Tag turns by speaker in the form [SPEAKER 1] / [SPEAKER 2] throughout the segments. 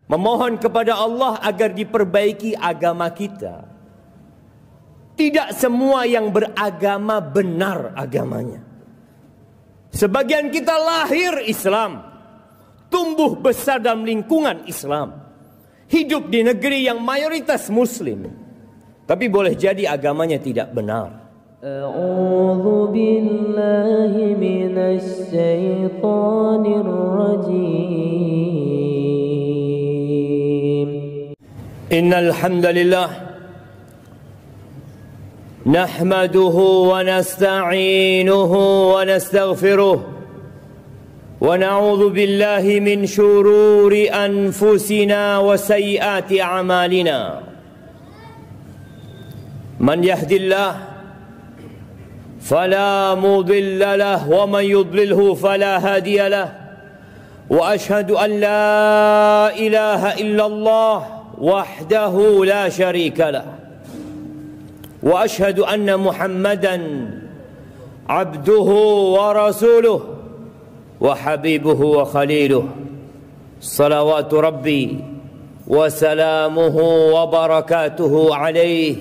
[SPEAKER 1] memohon kepada Allah agar diperbaiki agama kita. Tidak semua yang beragama benar agamanya. Sebagian kita lahir Islam, tumbuh besar dalam lingkungan Islam, hidup di negeri yang mayoritas Muslim, tapi boleh jadi agamanya tidak benar.
[SPEAKER 2] A'udzu billahi minasy syaithanir rajim.
[SPEAKER 1] Innal hamdalillah nahmaduhu wa nasta'inuhu wa nastaghfiruh wa na'udzu billahi min shururi anfusina wa sayyiati a'malina. Man yahdillahu فلا مضل له ومن يضلله فلا هادي له وأشهد أن لا إله إلا الله وحده لا شريك له وأشهد أن محمدا عبده ورسوله وحبيبه وخليله صلوات ربي وسلامه وبركاته عليه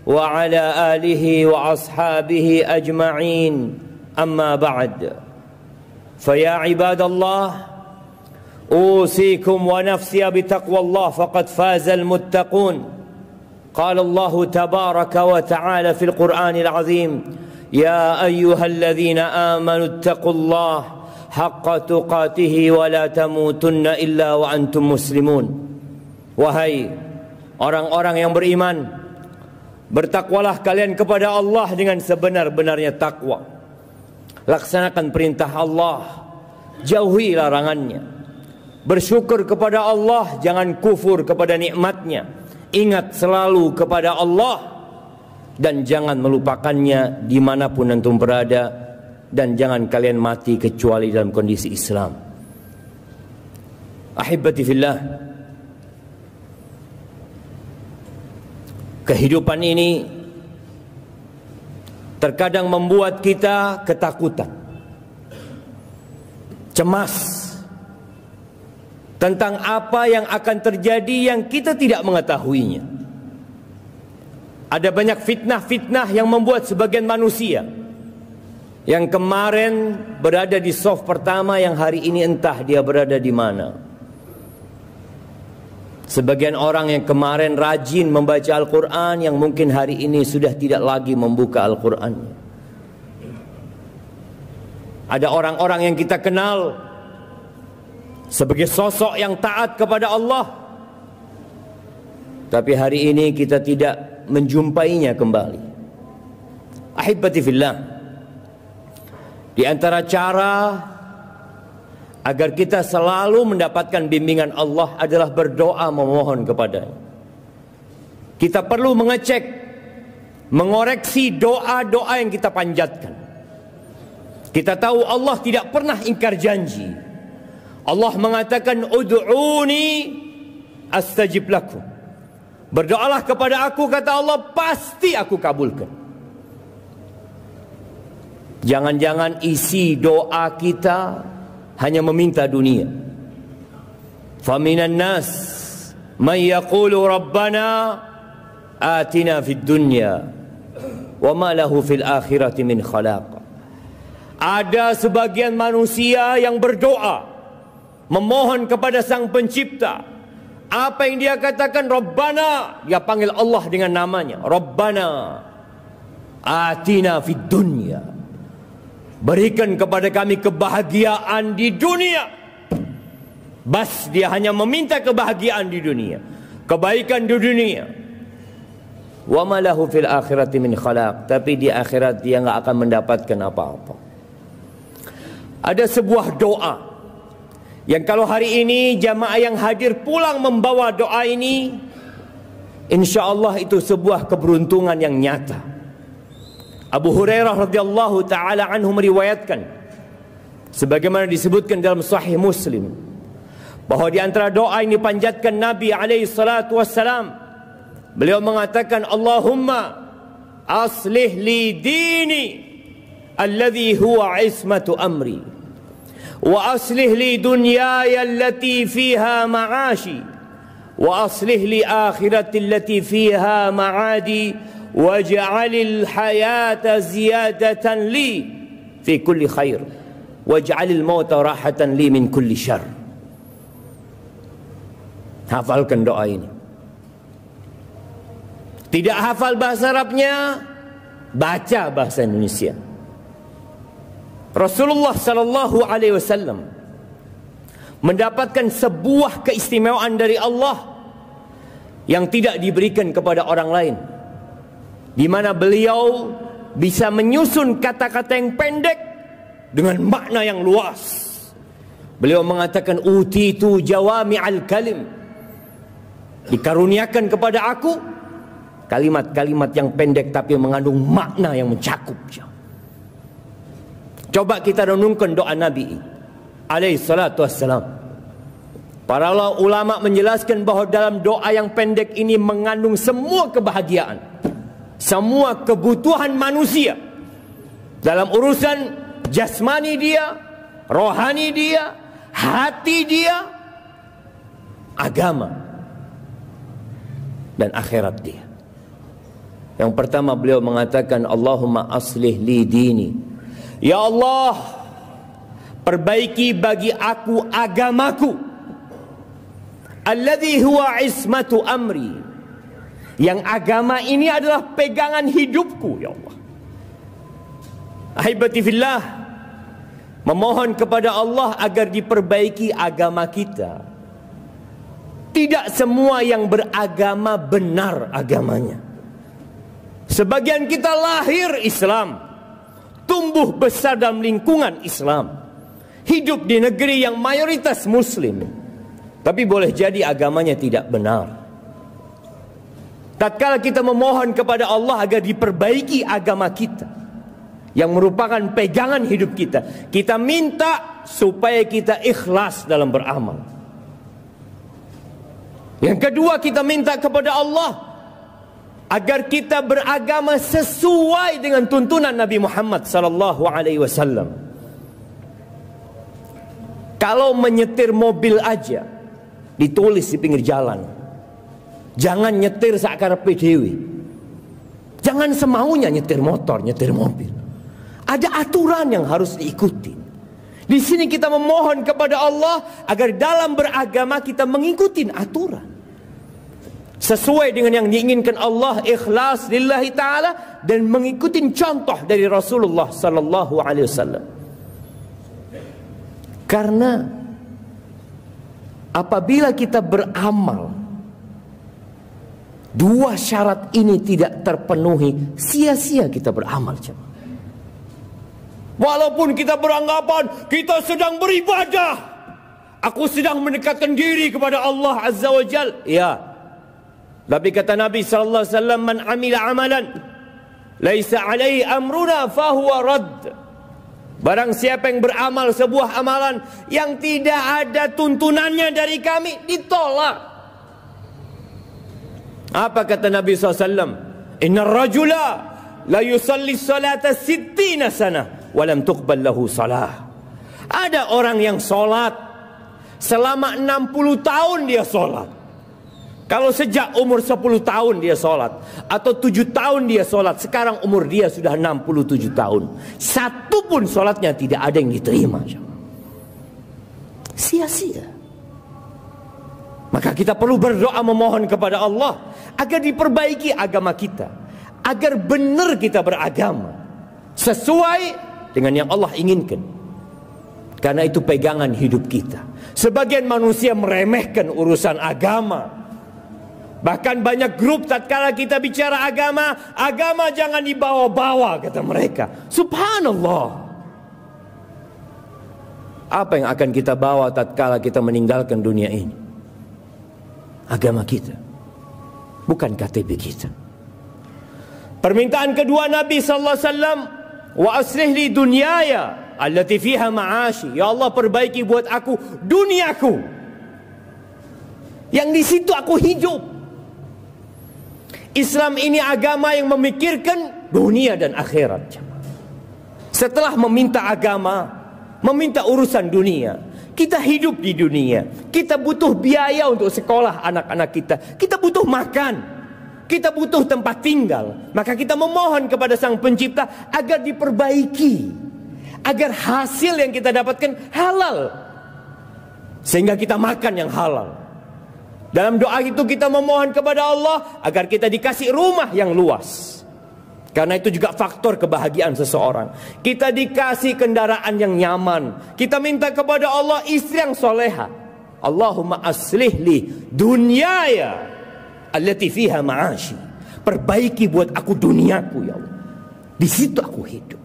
[SPEAKER 1] وعلى آله وأصحابه أجمعين أما بعد فيا عباد الله أوصيكم ونفسي بتقوى الله فقد فاز المتقون قال الله تبارك وتعالى في القرآن العظيم يا أيها الذين آمنوا اتقوا الله حق تقاته ولا تموتن إلا وأنتم مسلمون. Wahai orang-orang yang beriman, bertakwalah kalian kepada Allah dengan sebenar-benarnya takwa. Laksanakan perintah Allah, jauhi larangannya. Bersyukur kepada Allah, jangan kufur kepada nikmatnya. Ingat selalu kepada Allah dan jangan melupakannya dimanapun antum berada, dan jangan kalian mati kecuali dalam kondisi Islam. Ahibbati fillah, kehidupan ini terkadang membuat kita ketakutan, cemas tentang apa yang akan terjadi yang kita tidak mengetahuinya. Ada banyak fitnah-fitnah yang membuat sebagian manusia yang kemarin berada di saf pertama, yang hari ini entah dia berada di mana. Sebagian orang yang kemarin rajin membaca Al-Quran, yang mungkin hari ini sudah tidak lagi membuka Al-Quran. Ada orang-orang yang kita kenal sebagai sosok yang taat kepada Allah, tapi hari ini kita tidak menjumpainya kembali. Ahibbati fillah, di antara cara agar kita selalu mendapatkan bimbingan Allah adalah berdoa memohon kepadanya. Kita perlu mengecek, mengoreksi doa-doa yang kita panjatkan. Kita tahu Allah tidak pernah ingkar janji. Allah mengatakan ud'uni astajib lakum. Berdoalah kepada aku, kata Allah, pasti aku kabulkan. Jangan-jangan isi doa kita hanya meminta dunia. Faminan nas man yaqulu rabbana atina fid dunya wa ma lahu fil akhirati min khalaq. Ada sebagian manusia yang berdoa memohon kepada Sang Pencipta. Apa yang dia katakan Rabbana, dia panggil Allah dengan namanya. Rabbana atina fid dunya, berikan kepada kami kebahagiaan di dunia. Bas, dia hanya meminta kebahagiaan di dunia, kebaikan di dunia. Wa ma lahu fil akhirati min khalaq, tapi di akhirat dia enggak akan mendapatkan apa-apa. Ada sebuah doa yang kalau hari ini jamaah yang hadir pulang membawa doa ini, insyaallah itu sebuah keberuntungan yang nyata. Abu Hurairah radhiyallahu taala anhu meriwayatkan, sebagaimana disebutkan dalam Sahih Muslim, bahwa di antara doa ini panjatkan Nabi alaihi salatu wassalam, beliau mengatakan, Allahumma aslih li dini alladhi huwa ismatu amri wa aslih li dunyaya allati fiha ma'ashi wa aslih li akhirati allati fiha ma'adi waj'alil hayata ziyadatan li fi kulli khair waj'alil mauta rahatan li min kulli syarr. Hafalkan doa ini. Tidak hafal bahasa Arabnya, baca bahasa Indonesia. Rasulullah sallallahu alaihi wasallam mendapatkan sebuah keistimewaan dari Allah yang tidak diberikan kepada orang lain, di mana beliau bisa menyusun kata-kata yang pendek dengan makna yang luas. Beliau mengatakan, utitu jawami'al kalim, dikaruniakan kepada aku kalimat-kalimat yang pendek tapi mengandung makna yang mencakup. Coba kita renungkan doa Nabi alaihi salatu wassalam. Para ulama menjelaskan bahawa dalam doa yang pendek ini mengandung semua kebahagiaan, semua kebutuhan manusia dalam urusan jasmani dia, rohani dia, hati dia, agama dan akhirat dia. Yang pertama beliau mengatakan, Allahumma aslih li dini. Ya Allah, perbaiki bagi aku agamaku. Alladhi huwa ismatu amri. Yang agama ini adalah pegangan hidupku, ya Allah. Ahibati fillah, memohon kepada Allah agar diperbaiki agama kita. Tidak semua yang beragama benar agamanya. Sebagian kita lahir Islam, tumbuh besar dalam lingkungan Islam, hidup di negeri yang mayoritas Muslim, tapi boleh jadi agamanya tidak benar. Tatkala kita memohon kepada Allah agar diperbaiki agama kita, yang merupakan pegangan hidup kita, kita minta supaya kita ikhlas dalam beramal. Yang kedua, kita minta kepada Allah agar kita beragama sesuai dengan tuntunan Nabi Muhammad sallallahu alaihi wasallam. Kalau menyetir mobil aja ditulis di pinggir jalan, jangan nyetir sakarepe dhewe. Jangan semaunya nyetir motor, nyetir mobil. Ada aturan yang harus diikuti. Di sini kita memohon kepada Allah agar dalam beragama kita mengikuti aturan sesuai dengan yang diinginkan Allah, ikhlas lillahi ta'ala, dan mengikuti contoh dari Rasulullah sallallahu alaihi wasallam. Karena apabila kita beramal, dua syarat ini tidak terpenuhi, sia-sia kita beramal. Walaupun kita beranggapan kita sedang beribadah, aku sedang mendekatkan diri kepada Allah Azza wa Jal, ya. Tapi kata Nabi sallallahu alaihi wasallam, man amila amalan laisa alaihi amruna fahuwa radd. Barang siapa yang beramal sebuah amalan yang tidak ada tuntunannya dari kami, ditolak. Apa kata Nabi SAW? Inna rajula la yusalli salata 60 sana walam tuqbal lahu salah. Ada orang yang solat selama 60 tahun dia solat. Kalau sejak umur 10 tahun dia solat, atau 7 tahun dia solat, sekarang umur dia sudah 67 tahun, satu pun solatnya tidak ada yang diterima. Sia-sia. Maka kita perlu berdoa memohon kepada Allah agar diperbaiki agama kita, agar benar kita beragama sesuai dengan yang Allah inginkan. Karena itu pegangan hidup kita. Sebagian manusia meremehkan urusan agama. Bahkan banyak grup tatkala kita bicara agama, agama jangan dibawa-bawa, kata mereka. Subhanallah. Apa yang akan kita bawa tatkala kita meninggalkan dunia ini? Agama kita, bukan KTP kita. Permintaan kedua Nabi sallallahu alaihi wasallam, wa aslih li dunyaya allati fiha ma'ashi. Ya Allah, perbaiki buat aku duniaku, yang di situ aku hidup. Islam ini agama yang memikirkan dunia dan akhirat. Setelah meminta agama, meminta urusan dunia. Kita hidup di dunia, kita butuh biaya untuk sekolah anak-anak kita, kita butuh makan, kita butuh tempat tinggal. Maka kita memohon kepada Sang Pencipta agar diperbaiki, agar hasil yang kita dapatkan halal, sehingga kita makan yang halal. Dalam doa itu kita memohon kepada Allah agar kita dikasih rumah yang luas, karena itu juga faktor kebahagiaan seseorang. Kita dikasih kendaraan yang nyaman. Kita minta kepada Allah istri yang soleha. Allahumma aslih li dunyaya allati fiha ma'ashi. Perbaiki buat aku duniaku ya Allah. Di situ aku hidup.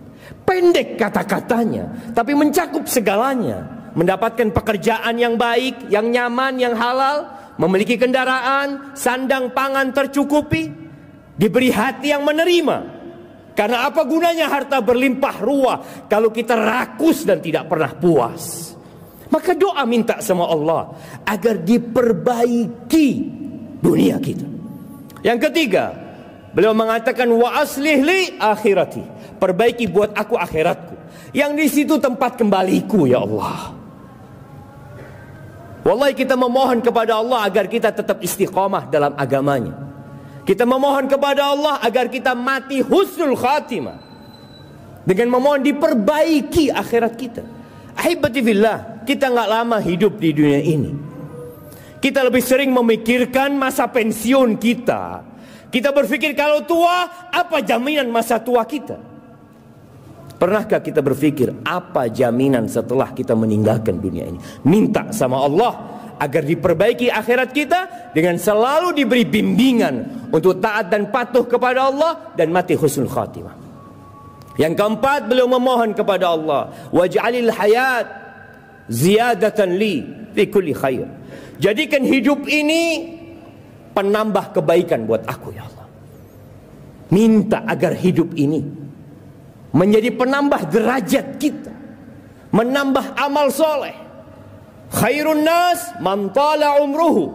[SPEAKER 1] Pendek kata-katanya, tapi mencakup segalanya. Mendapatkan pekerjaan yang baik, yang nyaman, yang halal, memiliki kendaraan, sandang pangan tercukupi, diberi hati yang menerima. Karena apa gunanya harta berlimpah ruah kalau kita rakus dan tidak pernah puas? Maka doa minta sama Allah agar diperbaiki dunia kita. Yang ketiga, beliau mengatakan wa aslih li akhirati. Perbaiki buat aku akhiratku, yang di situ tempat kembaliku ya Allah. Wallahi kita memohon kepada Allah agar kita tetap istiqamah dalam agamanya. Kita memohon kepada Allah agar kita mati husnul khatimah, dengan memohon diperbaiki akhirat kita. Ahibati fillah, kita nggak lama hidup di dunia ini. Kita lebih sering memikirkan masa pensiun kita. Kita berpikir kalau tua, apa jaminan masa tua kita? Pernahkah kita berpikir apa jaminan setelah kita meninggalkan dunia ini? Minta sama Allah agar diperbaiki akhirat kita dengan selalu diberi bimbingan untuk taat dan patuh kepada Allah dan mati husnul khatimah. Yang keempat, beliau memohon kepada Allah, waj'alil hayat ziyadatan li fi kulli khair. Jadikan hidup ini penambah kebaikan buat aku ya Allah. Minta agar hidup ini menjadi penambah derajat kita, menambah amal soleh. Khairun nas man tala umruhu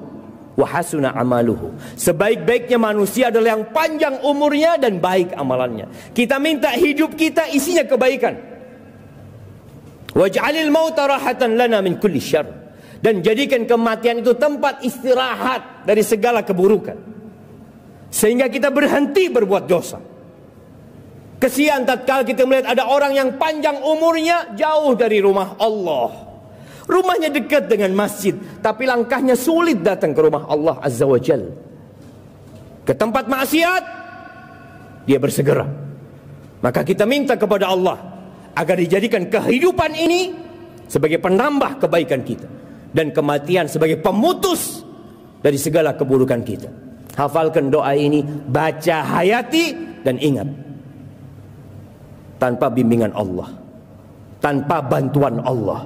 [SPEAKER 1] wa hasuna amaluhu. Sebaik-baiknya manusia adalah yang panjang umurnya dan baik amalannya. Kita minta hidup kita isinya kebaikan. Waj'alil mauta rahatan lana min kulli syarr. Dan jadikan kematian itu tempat istirahat dari segala keburukan, sehingga kita berhenti berbuat dosa. Kesian tatkala kita melihat ada orang yang panjang umurnya jauh dari rumah Allah. Rumahnya dekat dengan masjid, tapi langkahnya sulit datang ke rumah Allah Azza wa Jal. Ke tempat maksiat, dia bersegera. Maka kita minta kepada Allah agar dijadikan kehidupan ini sebagai penambah kebaikan kita, dan kematian sebagai pemutus dari segala keburukan kita. Hafalkan doa ini, baca, hayati, dan ingat, tanpa bimbingan Allah, tanpa bantuan Allah,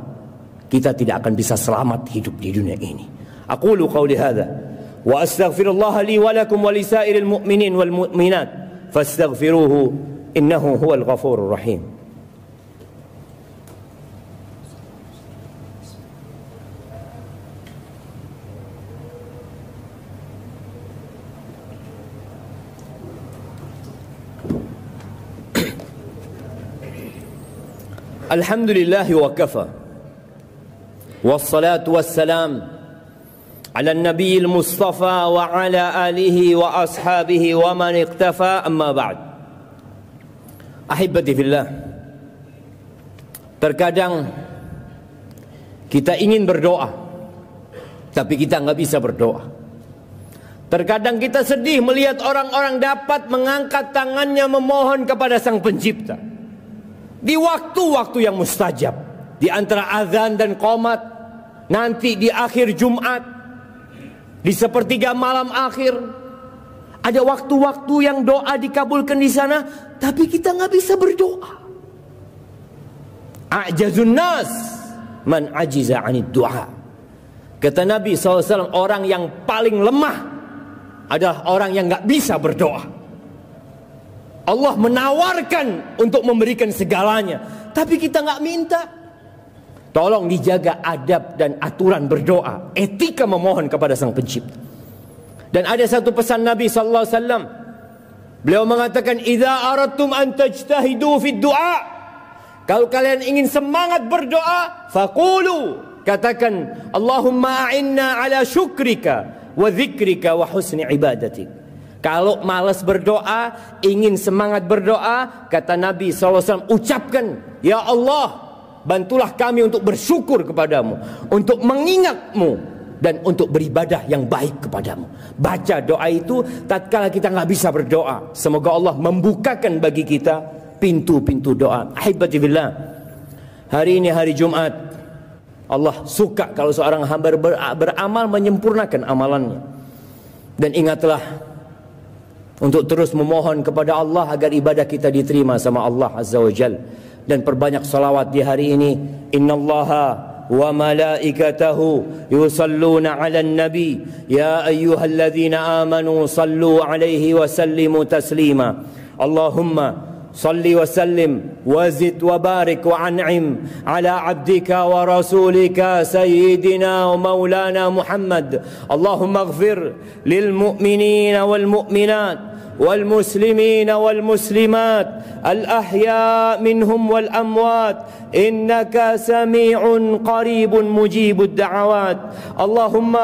[SPEAKER 1] kita tidak akan bisa selamat hidup di dunia ini. Aqulu qawli hadza wa astaghfirullah li wa lakum wa lisairil mu'minin wal mu'minat fastaghfiruhu innahu huwal ghafurur rahim. Alhamdulillah wa kafa, wassalatu wassalam ala nabiyil mustafa wa ala alihi wa ashabihi wa man iqtafa, amma ba'd. Ahibati fillah, terkadang kita ingin berdoa tapi kita nggak bisa berdoa. Terkadang kita sedih melihat orang-orang dapat mengangkat tangannya memohon kepada Sang Pencipta di waktu-waktu yang mustajab, di antara azan dan qomat, nanti di akhir Jumat, di sepertiga malam akhir. Ada waktu-waktu yang doa dikabulkan di sana, tapi kita nggak bisa berdoa. A'jazun nas man ajiza 'anid du'a. Kata Nabi SAW, orang yang paling lemah adalah orang yang nggak bisa berdoa. Allah menawarkan untuk memberikan segalanya, tapi kita nggak minta. Tolong dijaga adab dan aturan berdoa, etika memohon kepada Sang Pencipta. Dan ada satu pesan Nabi sallallahu alaihi wasallam. Beliau mengatakan, "Idza aradtum an tajtahidu fid du'a." Kalau kalian ingin semangat berdoa, faqulu, katakan, Allahumma a'inna ala syukrika wa dzikrika wa husni ibadatik. Kalau malas berdoa, ingin semangat berdoa, kata Nabi SAW, ucapkan, Ya Allah, bantulah kami untuk bersyukur kepadamu, untuk mengingatmu, dan untuk beribadah yang baik kepadamu. Baca doa itu tatkala kita nggak bisa berdoa. Semoga Allah membukakan bagi kita pintu-pintu doa. Ahibati billah, hari ini hari Jumat. Allah suka kalau seorang hamba beramal menyempurnakan amalannya. Dan ingatlah untuk terus memohon kepada Allah agar ibadah kita diterima sama Allah Azza wa Jal. Dan perbanyak salawat di hari ini. Innallaha wa malaikatahu yusalluna 'alan nabi ya ayyuhalladzina amanu sallu 'alaihi wa sallimu taslima. Allahumma صل وسلم وزد وبارك وأنعم على عبدك ورسولك سيدنا ومولانا محمد. اللهم اغفر للمؤمنين والمؤمنات والمسلمين والمسلمات الأحياء منهم والأموات إنك سميع قريب مجيب الدعوات. اللهم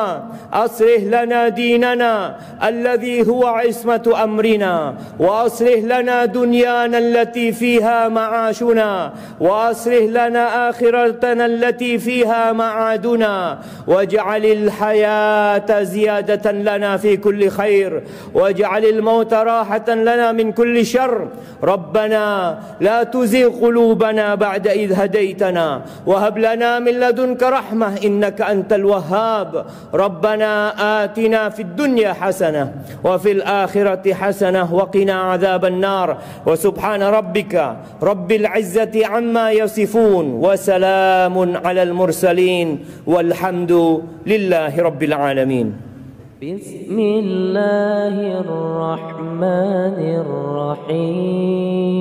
[SPEAKER 1] أصلح لنا ديننا الذي هو عصمة أمرنا، وأصلح لنا دنيانا التي فيها معاشنا، وأصلح لنا آخرتنا التي فيها معادنا، واجعل الحياة زيادة لنا في كل خير، واجعل الموت راحة لنا من كل شر. ربنا لا تزغ قلوبنا بعد إذ هديتنا وهب لنا من لدنك رحمة إنك أنت الوهاب. ربنا آتنا في الدنيا حسنة وفي الآخرة حسنة وقنا عذاب النار. وسبحان ربك رب العزة عما يصفون وسلام على المرسلين والحمد لله رب العالمين.
[SPEAKER 2] بسم الله الرحمن الرحيم.